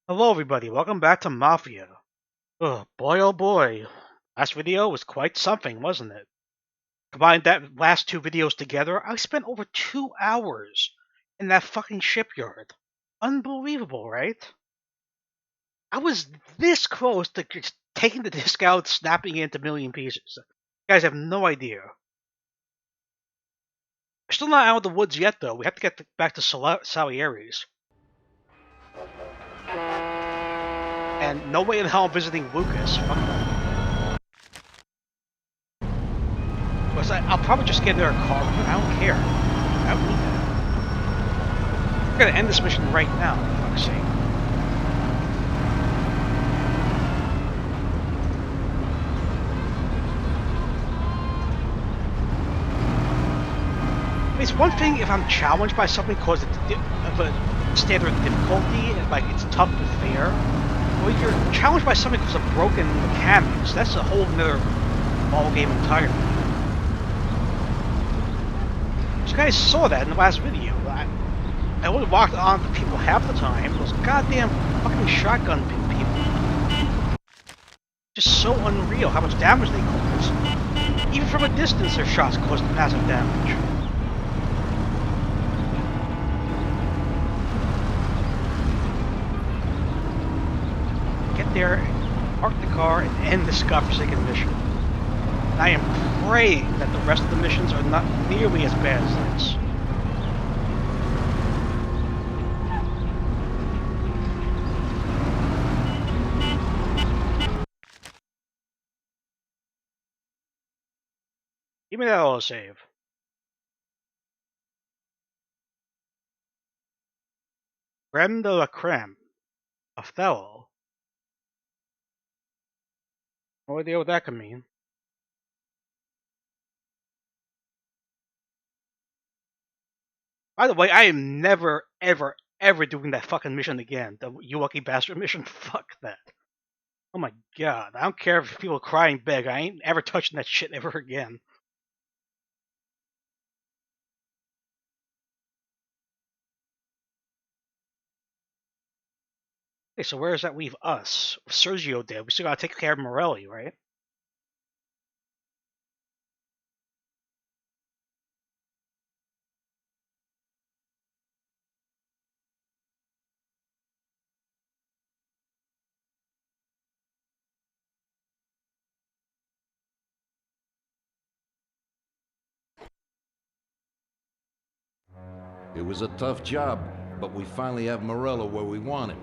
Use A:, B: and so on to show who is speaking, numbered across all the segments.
A: Hello everybody, welcome back to Mafia. Boy oh boy, last video was quite something, wasn't it? Combine that last two videos together, I spent over 2 hours in that fucking shipyard. Unbelievable, right? I was this close to just taking the disc out, snapping it into a million pieces. You guys have no idea. We're still not out of the woods yet though, we have to get back to Salieri's. And no way in hell I'm visiting Lucas. Fuck that. Plus, I'll probably just get there a car, but I don't care. I don't need that. We're gonna end this mission right now, for fuck's sake. It's one thing if I'm challenged by something because it's of a standard difficulty, and like it's tough but fair. Well, you're challenged by something because of broken mechanics. That's a whole nother ballgame entirely. You guys saw that in the last video. I only walked on to people half the time. Those goddamn fucking shotgun people. Just so unreal how much damage they cause. Even from a distance, their shots cause massive damage. Get there, park the car, and end this godforsaken mission. And I am praying that the rest of the missions are not nearly as bad as this. Give me that autosave. Creme de la creme. Othello. No idea what that could mean. By the way, I am never, ever, ever doing that fucking mission again. The You Lucky Bastard mission. Fuck that. Oh my god. I don't care if people cry and beg. I ain't ever touching that shit ever again. Okay, so where does that leave us? Sergio did. We still gotta take care of Morelli, right?
B: It was a tough job, but we finally have Morello where we want him.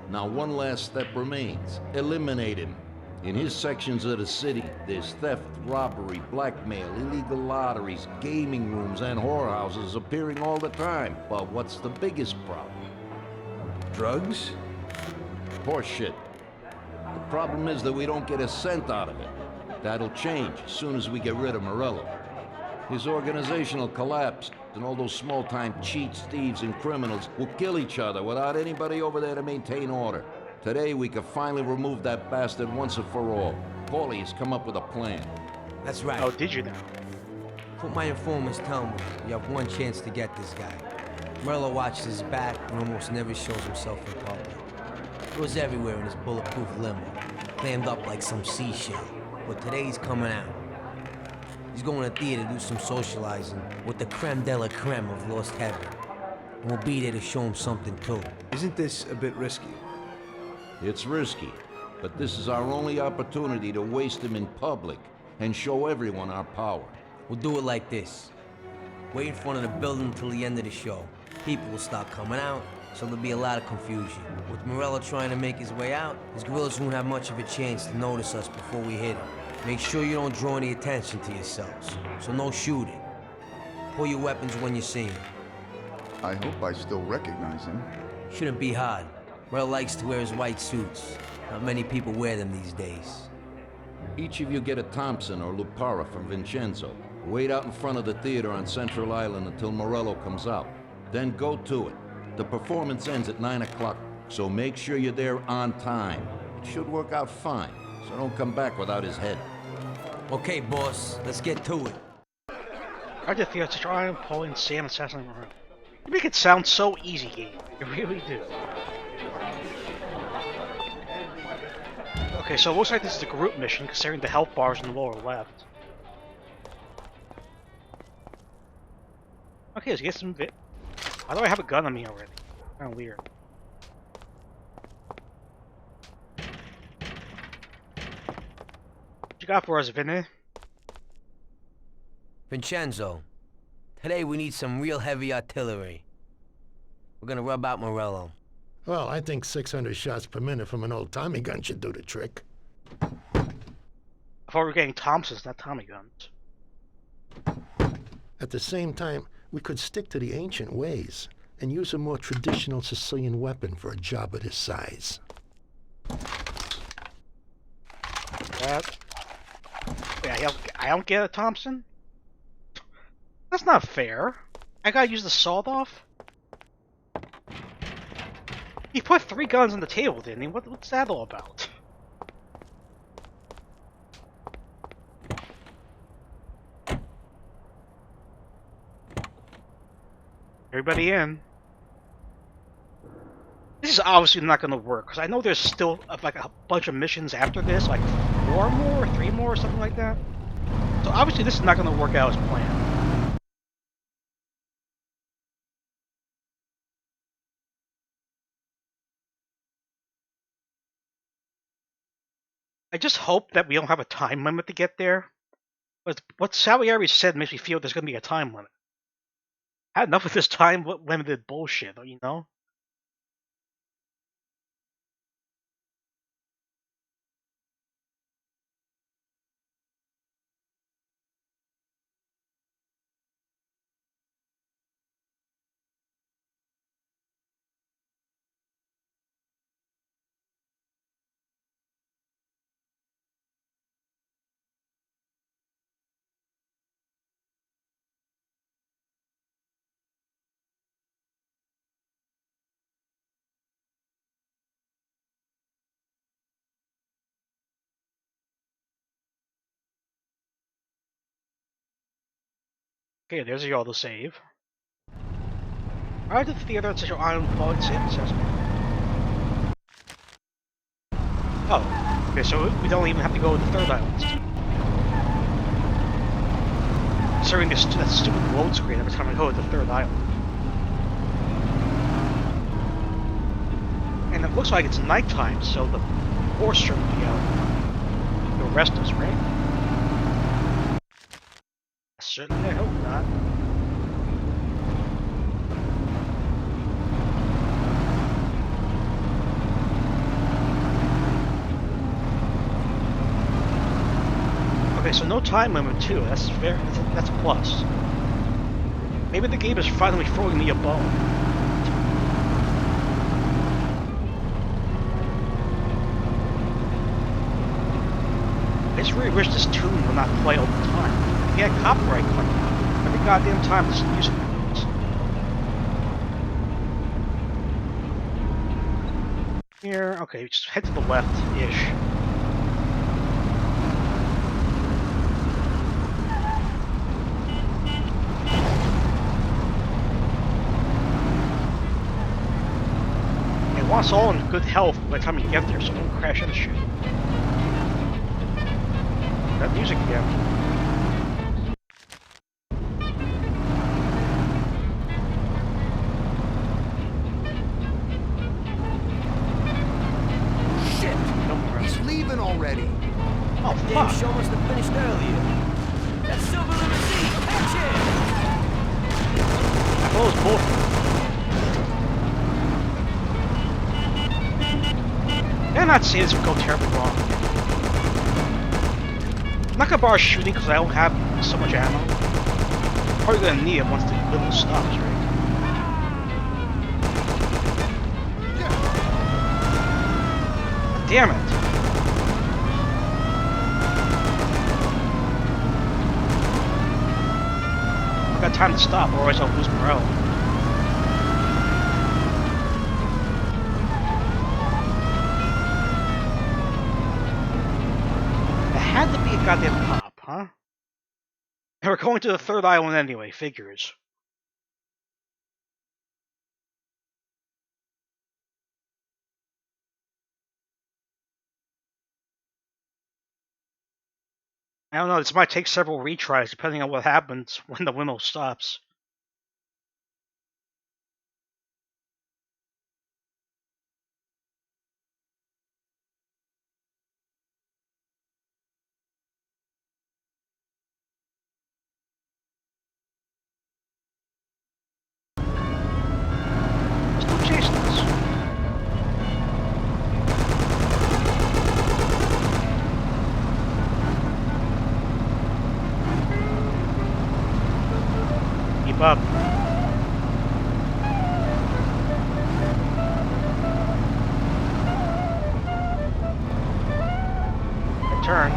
B: Now one last step remains. Eliminate him. In his sections of the city, there's theft, robbery, blackmail, illegal lotteries, gaming rooms, and whorehouses appearing all the time. But what's the biggest problem?
C: Drugs?
B: Horseshit. The problem is that we don't get a cent out of it. That'll change as soon as we get rid of Morello. His organization will collapse, and all those small-time cheats, thieves, and criminals will kill each other without anybody over there to maintain order. Today, we can finally remove that bastard once and for all. Paulie has come up with a plan.
C: That's right.
A: Oh, did you now?
C: What my informants tell me, you have one chance to get this guy. Morello watches his back and almost never shows himself in public. Goes everywhere in his bulletproof limo, clammed up like some seashell. But today he's coming out. He's going to theater to do some socializing with the creme de la creme of Lost Heaven. And we'll be there to show him something too.
D: Isn't this a bit risky?
B: It's risky, but this is our only opportunity to waste him in public and show everyone our power.
C: We'll do it like this. Wait in front of the building until the end of the show. People will start coming out, so there'll be a lot of confusion. With Morello trying to make his way out, his guerrillas won't have much of a chance to notice us before we hit him. Make sure you don't draw any attention to yourselves, so no shooting. Pull your weapons when you see him.
D: I hope I still recognize him.
C: Shouldn't be hard. Morello likes to wear his white suits. Not many people wear them these days.
B: Each of you get a Thompson or Lupara from Vincenzo. Wait out in front of the theater on Central Island until Morello comes out. Then go to it. The performance ends at 9 o'clock, so make sure you're there on time. It should work out fine, so don't come back without his head.
C: Okay, boss, let's get to it.
A: I just feel to try and pull in Sam assassinating around. You make it sound so easy, game. You really do. Okay, so it looks like this is a group mission, considering the health bars in the lower left. Okay, let's get some Why do I have a gun on me already? Kinda weird. What you got for us, Vinny?
C: Vincenzo, today we need some real heavy artillery. We're gonna rub out Morello.
E: Well, I think 600 shots per minute from an old Tommy gun should do the trick.
A: I thought we were getting Thompsons, not Tommy guns.
E: At the same time, we could stick to the ancient ways and use a more traditional Sicilian weapon for a job of this size.
A: That. Wait, I don't get a Thompson? That's not fair. I gotta use the sawed-off? He put 3 guns on the table, didn't he? What's that all about? Everybody in. This is obviously not going to work, because I know there's still like a bunch of missions after this, like 4 more, 3 more, or something like that. So obviously this is not going to work out as planned. I just hope that we don't have a time limit to get there. But what Salieri said makes me feel there's going to be a time limit. I had enough of this time limited bullshit, you know? Okay, there's the auto save. Arrive at the theater at Central Island following San Francisco. Oh, okay, so we don't even have to go to the third island. Considering that stupid load screen every time I go to the third island. And it looks like it's nighttime, so the force should be out to arrest us, right? Certainly, I hope not. Okay, so no time limit too. That's fair. That's a plus. Maybe the game is finally throwing me a bone. I just really wish this tune would not play all the time. Get copyright claim every goddamn time this music plays. Here, okay, just head to the left-ish. And want us all in good health by the time you get there, so don't crash into shit. That music again. Oh,
C: Damn show must have finished earlier. That silver limousine, catch it!
A: I thought it was bullshit. I'm not saying this would go terribly wrong. I'm not gonna bother shooting because I don't have so much ammo. I'm probably gonna need it once the level stops, right? Damn it! I've got time to stop, otherwise I'll lose morale. It had to be a goddamn cop, huh? And we're going to the third island anyway, figures. I don't know, this might take several retries depending on what happens when the limo stops. Let's do chase this. Keep up. Turn.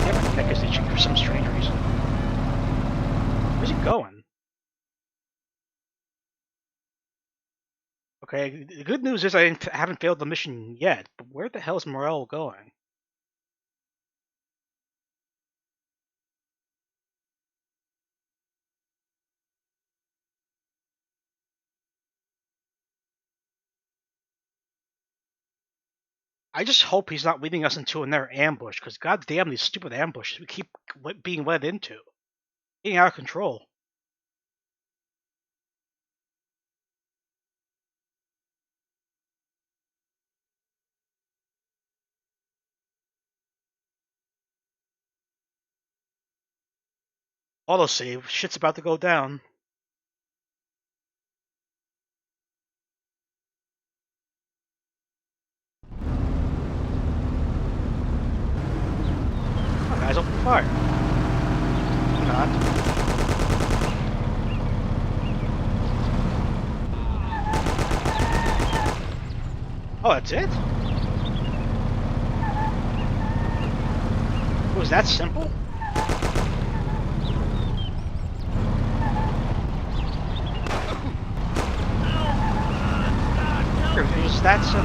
A: Different neck is itching for some strange reason. Where's he going? Okay, the good news is I haven't failed the mission yet, but where the hell is Morello going? I just hope he's not leading us into another ambush, because goddamn these stupid ambushes we keep being led into. Getting out of control. Autosave, shit's about to go down. Oh, guys, open fire. I'm not. Oh, that's it? Was that simple? It was that simple.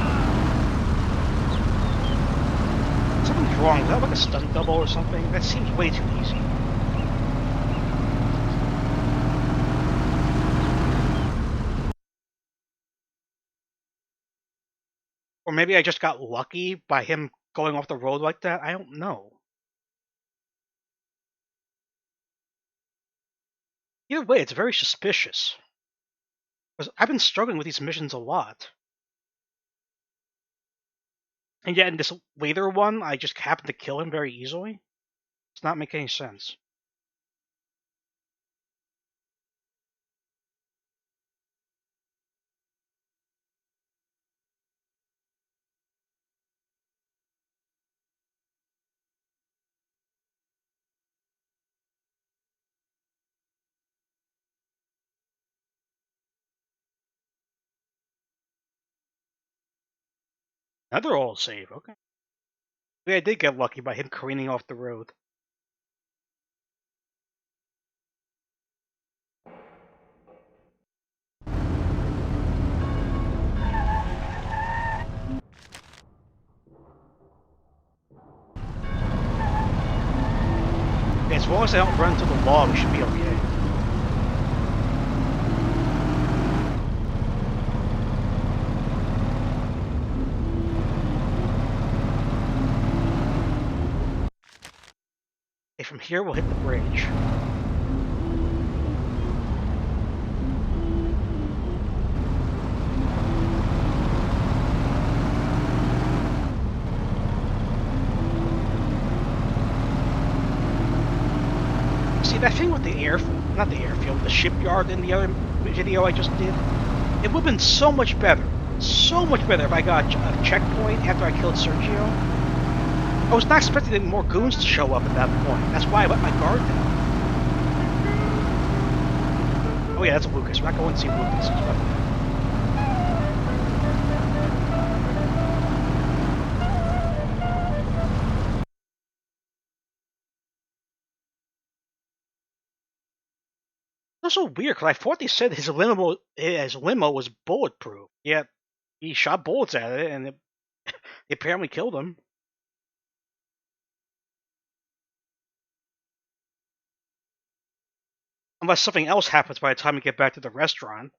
A: Something's wrong. Is that like a stunt double or something? That seems way too easy. Or maybe I just got lucky by him going off the road like that. I don't know. Either way, it's very suspicious. Because I've been struggling with these missions a lot. And yet in this later one, I just happened to kill him very easily. It's not making any sense. Another old save, okay. Maybe I did get lucky by him careening off the road. As long as I don't run into the wall, we should be okay. Okay, from here we'll hit the bridge. See, that thing with the not the airfield, the shipyard in the other video I just did, it would have been so much better if I got a checkpoint after I killed Sergio. I was not expecting any more goons to show up at that point. That's why I let my guard down. Oh yeah, that's Lucas. We're not going to see Lucas. It's also weird because I thought they said his limo was bulletproof. Yet he shot bullets at it, and it apparently killed him. Unless something else happens by the time we get back to the restaurant.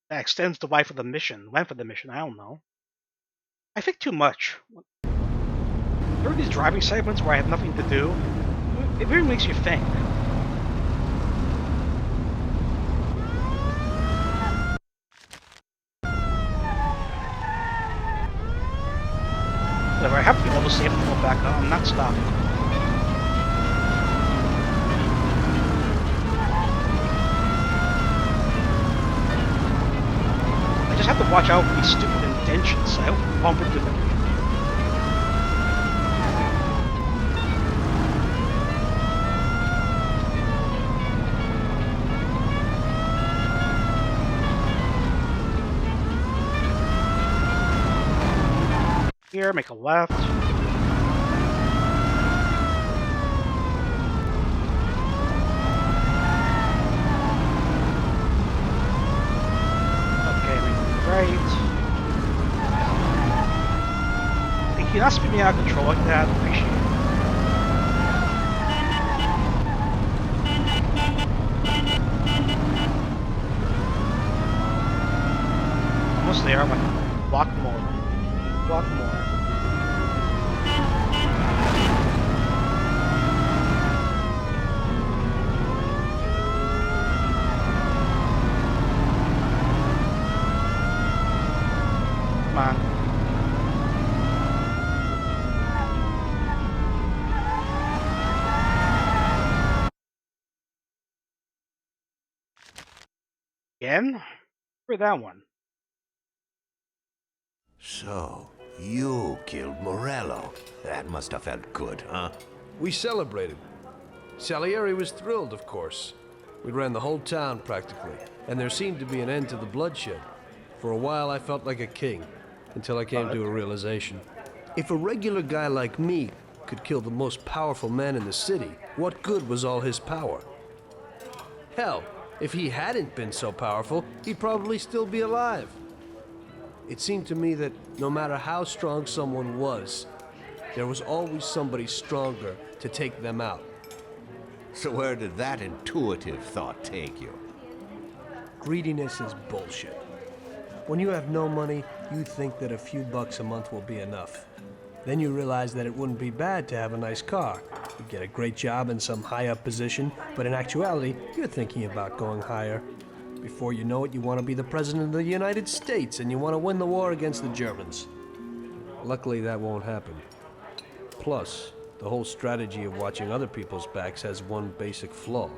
A: That extends the length of the mission. I don't know. I think too much. There are these driving segments where I have nothing to do. It really makes you think. Whatever, I have to be able to save and pull back up. I'm not stopping. I just have to watch out for these stupid indentions. I don't bump into them. Here, make a left. Okay, make a right. Thank you, not spin me out of control like that. Appreciate it. Almost there, I'm like a block more. Block more. Come on. Again? For that one.
F: So, you killed Morello. That must have felt good, huh?
G: We celebrated. Salieri was thrilled, of course. We ran the whole town, practically, and there seemed to be an end to the bloodshed. For a while, I felt like a king, until I came to a realization. If a regular guy like me could kill the most powerful man in the city, what good was all his power? Hell, if he hadn't been so powerful, he'd probably still be alive. It seemed to me that no matter how strong someone was, there was always somebody stronger to take them out.
F: So where did that intuitive thought take you?
G: Greediness is bullshit. When you have no money, you think that a few bucks a month will be enough. Then you realize that it wouldn't be bad to have a nice car. You get a great job in some high-up position, but in actuality, you're thinking about going higher. Before you know it, you want to be the President of the United States, and you want to win the war against the Germans. Luckily, that won't happen. Plus, the whole strategy of watching other people's backs has one basic flaw.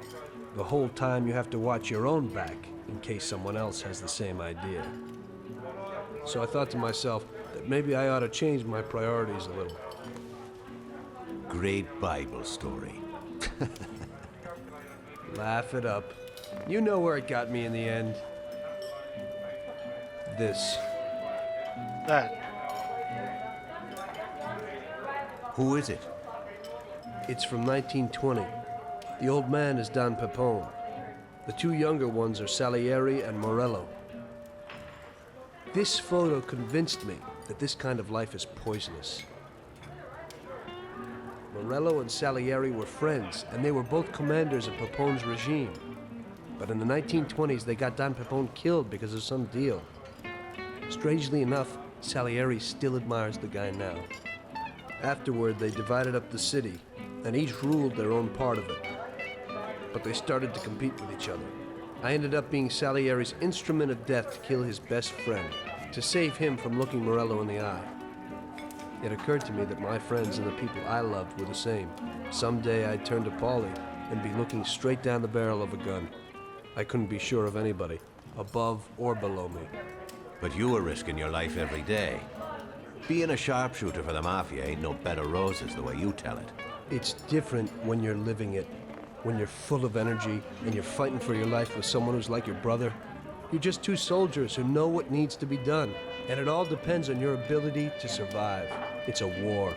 G: The whole time you have to watch your own back, in case someone else has the same idea. So I thought to myself that maybe I ought to change my priorities a little.
F: Great Bible story.
G: Laugh it up. You know where it got me in the end. This.
A: That.
F: Who is it?
G: It's from 1920. The old man is Don Pepone. The two younger ones are Salieri and Morello. This photo convinced me that this kind of life is poisonous. Morello and Salieri were friends, and they were both commanders of Pepone's regime. But in the 1920s, they got Don Pepone killed because of some deal. Strangely enough, Salieri still admires the guy now. Afterward, they divided up the city, and each ruled their own part of it. But they started to compete with each other. I ended up being Salieri's instrument of death to kill his best friend, to save him from looking Morello in the eye. It occurred to me that my friends and the people I loved were the same. Someday I'd turn to Paulie and be looking straight down the barrel of a gun. I couldn't be sure of anybody, above or below me.
F: But you were risking your life every day. Being a sharpshooter for the Mafia ain't no bed of roses the way you tell it.
G: It's different when you're living it. When you're full of energy and you're fighting for your life with someone who's like your brother. You're just two soldiers who know what needs to be done, and it all depends on your ability to survive. It's a war.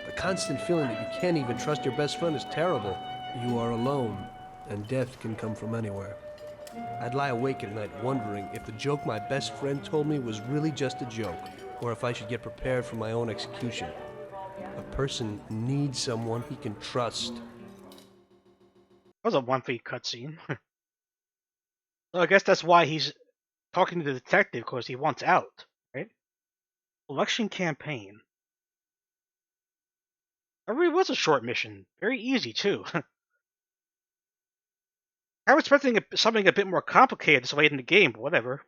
G: The constant feeling that you can't even trust your best friend is terrible. You are alone, and death can come from anywhere. I'd lie awake at night wondering if the joke my best friend told me was really just a joke, or if I should get prepared for my own execution. A person needs someone he can trust.
A: That was a one-feed cutscene. So I guess that's why he's talking to the detective, because he wants out, right? Election campaign. That really was a short mission. Very easy, too. I was expecting something a bit more complicated this late in the game, but whatever.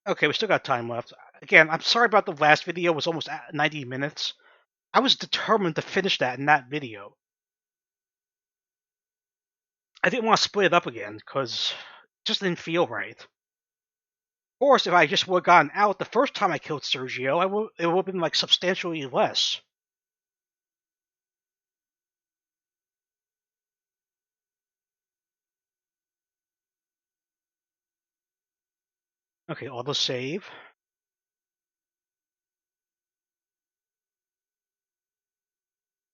A: Okay, we still got time left. Again, I'm sorry about the last video. It was almost at 90 minutes. I was determined to finish that in that video. I didn't want to split it up again, because it just didn't feel right. Of course, if I just would have gotten out the first time I killed Sergio, it would have been like substantially less. Okay, autosave.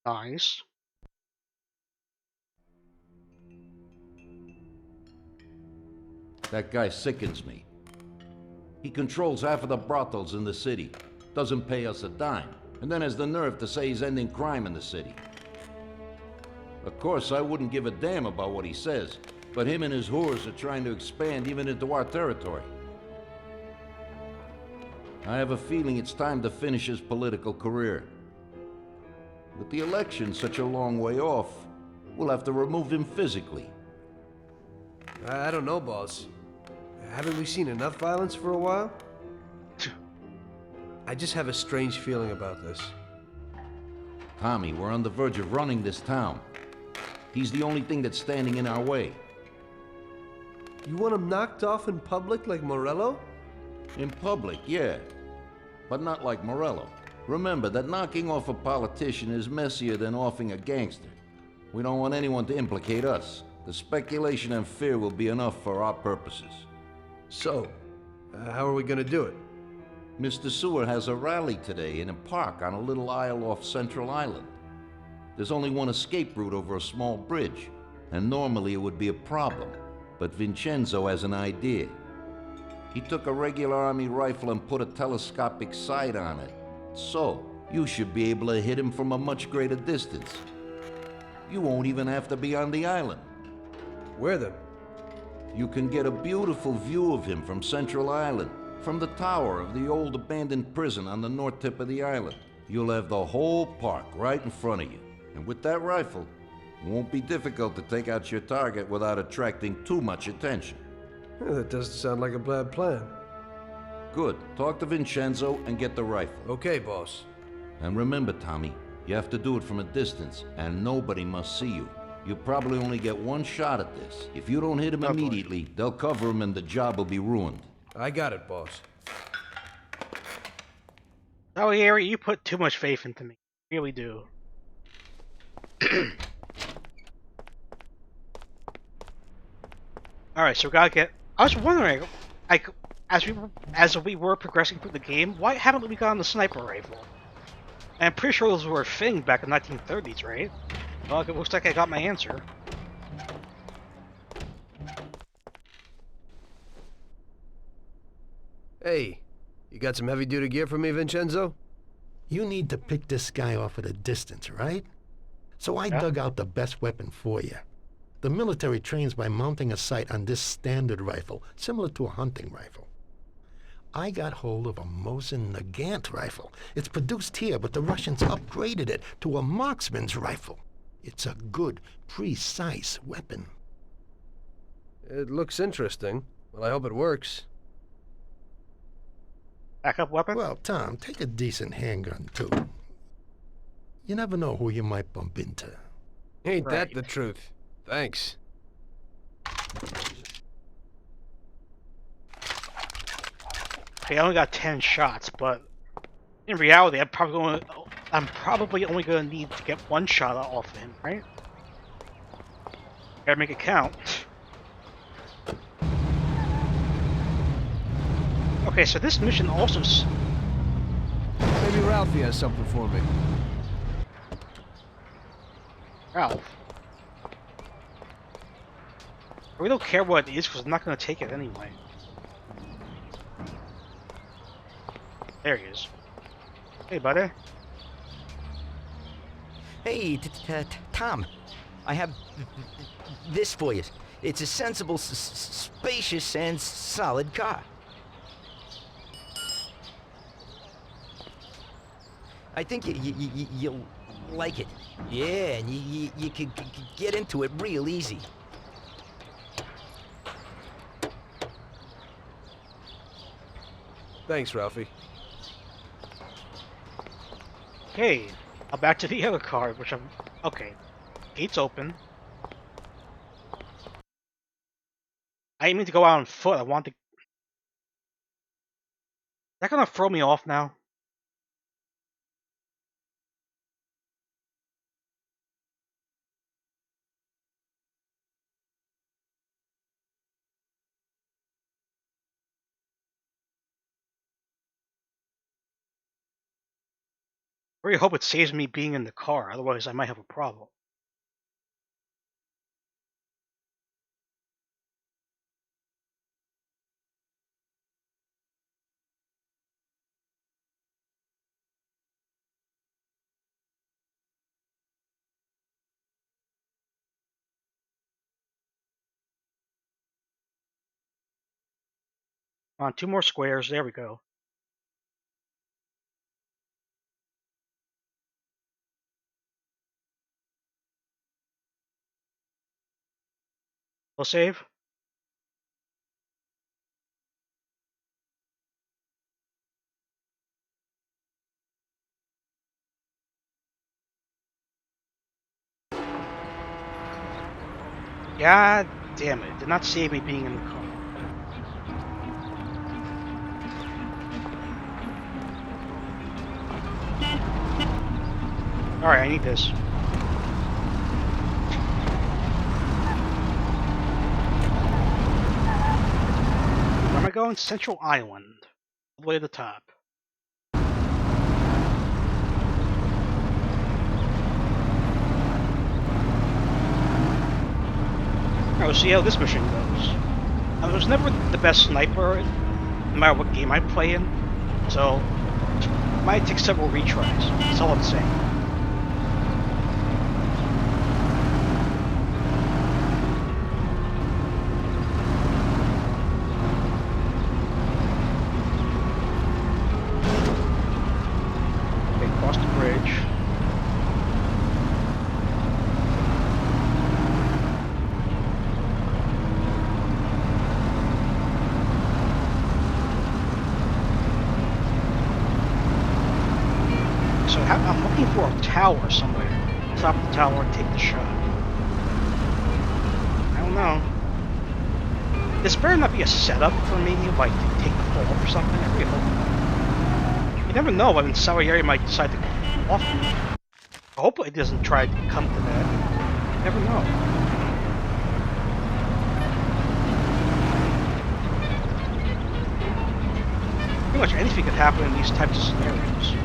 A: Nice.
B: That guy sickens me. He controls half of the brothels in the city, doesn't pay us a dime, and then has the nerve to say he's ending crime in the city. Of course, I wouldn't give a damn about what he says, but him and his whores are trying to expand even into our territory. I have a feeling it's time to finish his political career. With the election such a long way off, we'll have to remove him physically.
G: I don't know, boss. Haven't we seen enough violence for a while? I just have a strange feeling about this.
B: Tommy, we're on the verge of running this town. He's the only thing that's standing in our way.
G: You want him knocked off in public like Morello?
B: In public, yeah. But not like Morello. Remember that knocking off a politician is messier than offing a gangster. We don't want anyone to implicate us. The speculation and fear will be enough for our purposes.
G: So, how are we gonna do it?
B: Mr. Seward has a rally today in a park on a little isle off Central Island. There's only one escape route over a small bridge, and normally it would be a problem. But Vincenzo has an idea. He took a regular army rifle and put a telescopic sight on it. So, you should be able to hit him from a much greater distance. You won't even have to be on the island.
G: Where then?
B: You can get a beautiful view of him from Central Island, from the tower of the old abandoned prison on the north tip of the island. You'll have the whole park right in front of you. And with that rifle, it won't be difficult to take out your target without attracting too much attention.
G: That doesn't sound like a bad plan.
B: Good. Talk to Vincenzo and get the rifle.
G: Okay, boss.
B: And remember, Tommy, you have to do it from a distance, and nobody must see you. You probably only get one shot at this. If you don't hit him immediately, they'll cover him and the job will be ruined.
G: I got it, boss.
A: Salieri, you put too much faith into me. You really do. Alright, so we gotta get... I was wondering, like, as we were progressing through the game, why haven't we gotten the sniper rifle? And I'm pretty sure those were a thing back in the 1930s, right? Well, it looks like I got my answer.
G: Hey, you got some heavy-duty gear for me, Vincenzo?
E: You need to pick this guy off at a distance, right? So I dug out the best weapon for you. The military trains by mounting a sight on this standard rifle, similar to a hunting rifle. I got hold of a Mosin Nagant rifle. It's produced here, but the Russians upgraded it to a marksman's rifle. It's a good, precise weapon.
G: It looks interesting. Well, I hope it works.
A: Backup weapon?
E: Well, Tom, take a decent handgun, too. You never know who you might bump into.
G: Ain't that the truth? Thanks.
A: Okay, I only got 10 shots, but in reality, I'm probably only going to need to get one shot off of him, right? Gotta make it count. Okay, so this mission also...
G: Maybe Ralphie has something for me.
A: Ralph. I really don't care what it is, because I'm not going to take it anyway. There he is. Hey, buddy.
H: Hey, Tom, I have this for you. It's a sensible, spacious, and solid car. I think you'll like it. Yeah, and you could get into it real easy.
G: Thanks, Ralphie.
A: Okay, now back to the other car, which I'm... Okay, gates open. I didn't mean to go out on foot, I want to... Is that gonna throw me off now? I really hope it saves me being in the car, otherwise I might have a problem. Come on, 2 more squares, there we go. We'll save. God damn it, did not save me being in the car. Alright, I need this. Where am I going? Central Island. All the way to the top. Alright, we'll see how this mission goes. I was never the best sniper, no matter what game I play in, so it might take several retries. That's all I'm saying. Cross the bridge. So I'm looking for a tower somewhere. Top of the tower and take the shot. I don't know. This better not be a setup for me, like to take the fall or something. I really hope not. You never know when Salieri might decide to go off me. Hopefully it doesn't try to come to that. You never know. Pretty much anything could happen in these types of scenarios.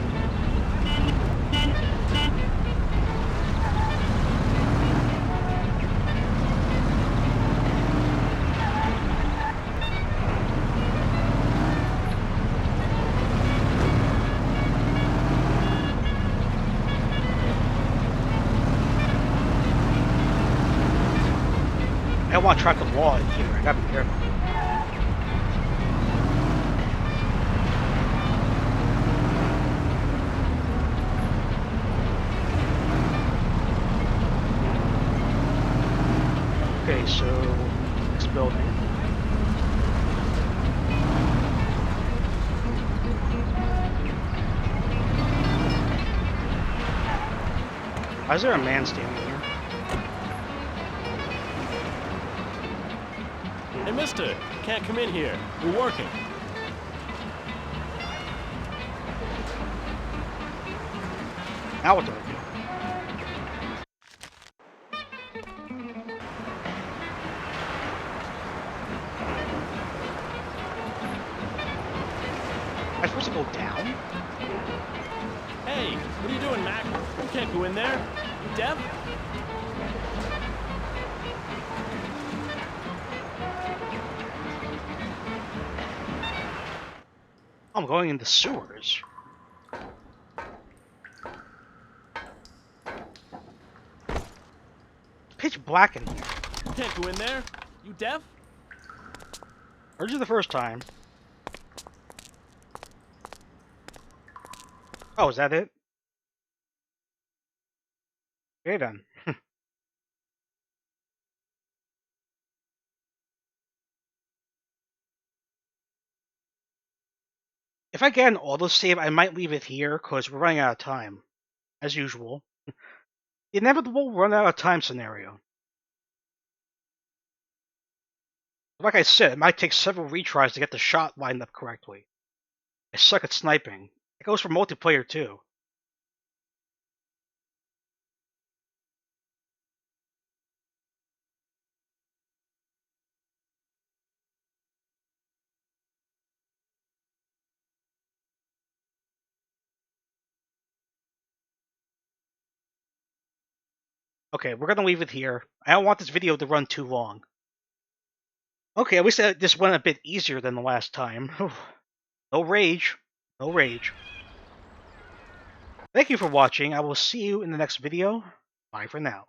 A: I don't want to track the wall in here. I gotta be careful. Okay, so next building. Why is there a man standing here?
I: Hey, mister, you can't come in here. We're working.
A: Now what do I do? Am I supposed to go down?
I: Hey, what are you doing, Mac? You can't go in there. You deaf?
A: I'm going in the sewers. Pitch black in here.
I: You can't go in there. You deaf?
A: Heard you the first time. Oh, is that it? Okay then. If I get an autosave, I might leave it here, because we're running out of time. As usual. The inevitable run out of time scenario. Like I said, it might take several retries to get the shot lined up correctly. I suck at sniping. It goes for multiplayer too. Okay, we're gonna leave it here. I don't want this video to run too long. Okay, at least this went a bit easier than the last time. No rage. No rage. Thank you for watching. I will see you in the next video. Bye for now.